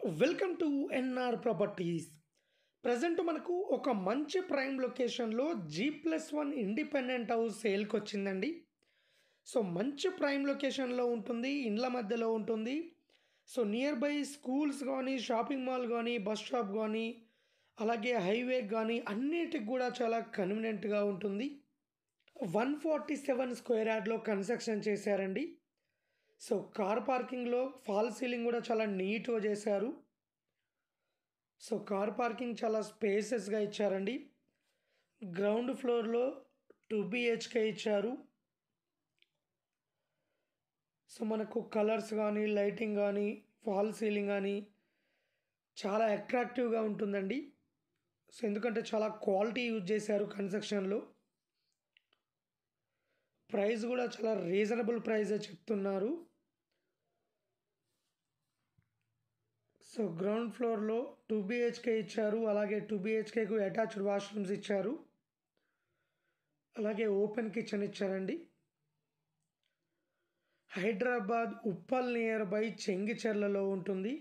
Welcome to NR properties. Present మనకు ఒక మంచి ప్రైమ్ లొకేషన్లో G+1 ఇండిపెండెంట్ హౌస్ సేల్కి వచ్చిందండి. సో మంచి ప్రైమ్ లొకేషన్లో ఉంటుంది, ఇండ్ల మధ్యలో ఉంటుంది. సో నియర్ బై స్కూల్స్ కానీ, షాపింగ్ మాల్ కానీ, బస్ స్టాప్ కానీ, అలాగే హైవే కానీ అన్నిటికి కూడా చాలా కన్వీనియంట్గా ఉంటుంది. 147 స్క్వేర్ యార్డ్లో కన్స్ట్రక్షన్ చేశారండి. సో కార్ పార్కింగ్లో ఫాల్ సీలింగ్ కూడా చాలా నీట్గా చేశారు. సో కార్ పార్కింగ్ చాలా స్పేసెస్గా ఇచ్చారండి. గ్రౌండ్ ఫ్లోర్లో 2 BHK ఇచ్చారు. సో మనకు కలర్స్ కానీ, లైటింగ్ కానీ, ఫాల్ సీలింగ్ కానీ చాలా అట్రాక్టివ్గా ఉంటుందండి. సో ఎందుకంటే చాలా క్వాలిటీ యూజ్ చేశారు కన్స్ట్రక్షన్లో. ప్రైస్ కూడా చాలా రీజనబుల్ ప్రైజే చెప్తున్నారు. సో గ్రౌండ్ ఫ్లోర్లో 2 BHK ఇచ్చారు. అలాగే 2 BHKకు అటాచ్డ్ వాష్రూమ్స్ ఇచ్చారు. అలాగే ఓపెన్ కిచెన్ ఇచ్చారండి. హైదరాబాద్ ఉప్పల్ నియర్ బై చెంగిచెర్లలో ఉంటుంది.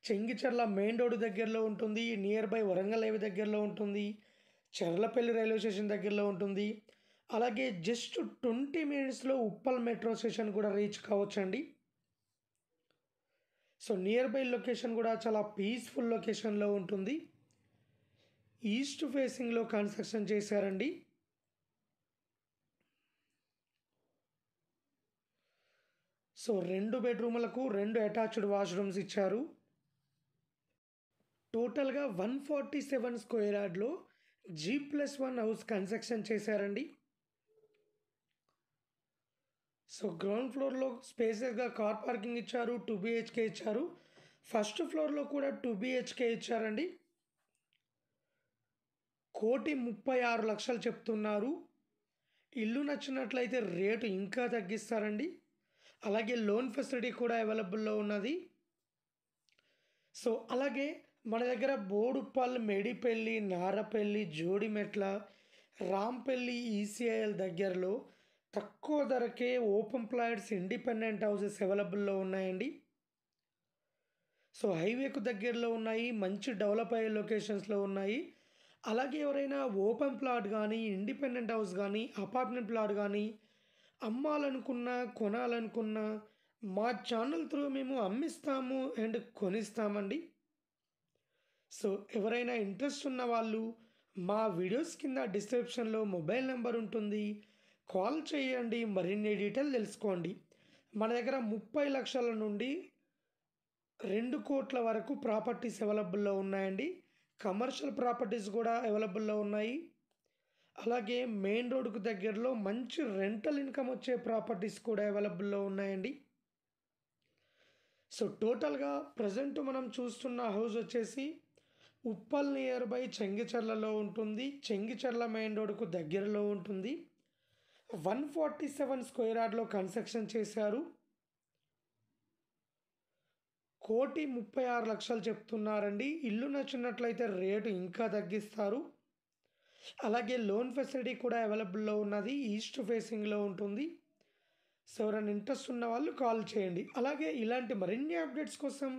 చెంగిచెర్ల మెయిన్ రోడ్ దగ్గరలో ఉంటుంది. నియర్ బై వరంగల్ హైవే దగ్గరలో ఉంటుంది. చెర్లపల్లి రైల్వే స్టేషన్ దగ్గరలో ఉంటుంది. అలాగే జస్ట్ 20 మినిట్స్లో ఉప్పల్ మెట్రో స్టేషన్ కూడా రీచ్ కావచ్చండి. సో నియర్ బై లొకేషన్ కూడా చాలా పీస్ఫుల్ లొకేషన్లో ఉంటుంది. ఈస్ట్ ఫేసింగ్లో కన్స్ట్రక్షన్ చేశారండి. సో 2 బెడ్రూములకు 2 అటాచ్డ్ వాష్రూమ్స్ ఇచ్చారు. టోటల్గా 147 స్క్వేర్ యార్డ్లో G+1 హౌస్ కన్స్ట్రక్షన్ చేశారండి. సో గ్రౌండ్ ఫ్లోర్లో స్పేసెస్గా కార్ పార్కింగ్ ఇచ్చారు. 2 BHK ఇచ్చారు. ఫస్ట్ ఫ్లోర్లో కూడా 2 BHK ఇచ్చారండి. 1,36,00,000 చెప్తున్నారు. ఇల్లు నచ్చినట్లయితే రేటు ఇంకా తగ్గిస్తారండి. అలాగే లోన్ ఫెసిలిటీ కూడా అవైలబుల్లో ఉన్నది. సో అలాగే మన దగ్గర బోడుప్పల్, మేడిపల్లి, నారపల్లి, జోడిమెట్ల, రాంపల్లి, ECIL దగ్గరలో తక్కువ ధరకే ఓపెన్ ప్లాట్స్, ఇండిపెండెంట్ హౌసెస్ అవైలబుల్లో ఉన్నాయండి. సో హైవేకు దగ్గరలో ఉన్నాయి, మంచి డెవలప్ అయ్యే లొకేషన్స్లో ఉన్నాయి. అలాగే ఎవరైనా ఓపెన్ ప్లాట్ కానీ, ఇండిపెండెంట్ హౌస్ కానీ, అపార్ట్మెంట్ ప్లాట్ కానీ అమ్మాలనుకున్నా, కొనాలనుకున్నా మా ఛానల్ త్రూ మేము అమ్మిస్తాము అండ్ కొనిస్తామండి. సో ఎవరైనా ఇంట్రెస్ట్ ఉన్న వాళ్ళు మా వీడియోస్ కింద డిస్క్రిప్షన్లో మొబైల్ నెంబర్ ఉంటుంది, కాల్ చేయండి, మరిన్ని డీటెయిల్ తెలుసుకోండి. మన దగ్గర 30 లక్షల నుండి 2 కోట్ల వరకు ప్రాపర్టీస్ అవైలబుల్లో ఉన్నాయండి. కమర్షియల్ ప్రాపర్టీస్ కూడా అవైలబుల్లో ఉన్నాయి. అలాగే మెయిన్ రోడ్కు దగ్గరలో మంచి రెంటల్ ఇన్కమ్ వచ్చే ప్రాపర్టీస్ కూడా అవైలబుల్లో ఉన్నాయండి. సో టోటల్గా ప్రజెంట్ మనం చూస్తున్న హౌస్ వచ్చేసి ఉప్పల్ నియర్ బై చెంగిచెర్లలో ఉంటుంది. చెంగిచెర్ల మెయిన్ రోడ్కు దగ్గరలో ఉంటుంది. 147 స్క్వేర్ యార్డ్లో కన్స్ట్రక్షన్ చేశారు. 1,36,00,000 చెప్తున్నారండి. ఇల్లు నచ్చినట్లయితే రేటు ఇంకా తగ్గిస్తారు. అలాగే లోన్ ఫెసిలిటీ కూడా అవైలబుల్లో ఉన్నది. ఈస్ట్ ఫేసింగ్లో ఉంటుంది. సో ఎవరైనా ఇంట్రెస్ట్ ఉన్న వాళ్ళు కాల్ చేయండి. అలాగే ఇలాంటి మరిన్ని అప్డేట్స్ కోసం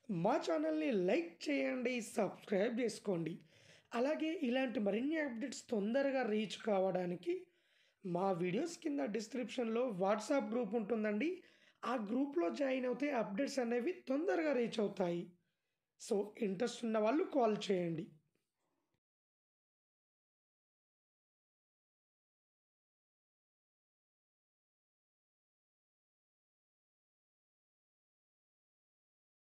మా ఛానల్ని లైక్ చేయండి, సబ్స్క్రైబ్ చేసుకోండి. అలాగే ఇలాంటి మరిన్ని అప్డేట్స్ తొందరగా రీచ్ కావడానికి మా వీడియోస్ కింద డిస్క్రిప్షన్లో వాట్సాప్ గ్రూప్ ఉంటుందండి. ఆ గ్రూప్లో జాయిన్ అవుతే అప్డేట్స్ అనేవి తొందరగా రీచ్ అవుతాయి. సో ఇంట్రెస్ట్ ఉన్న వాళ్ళు కాల్ చేయండి.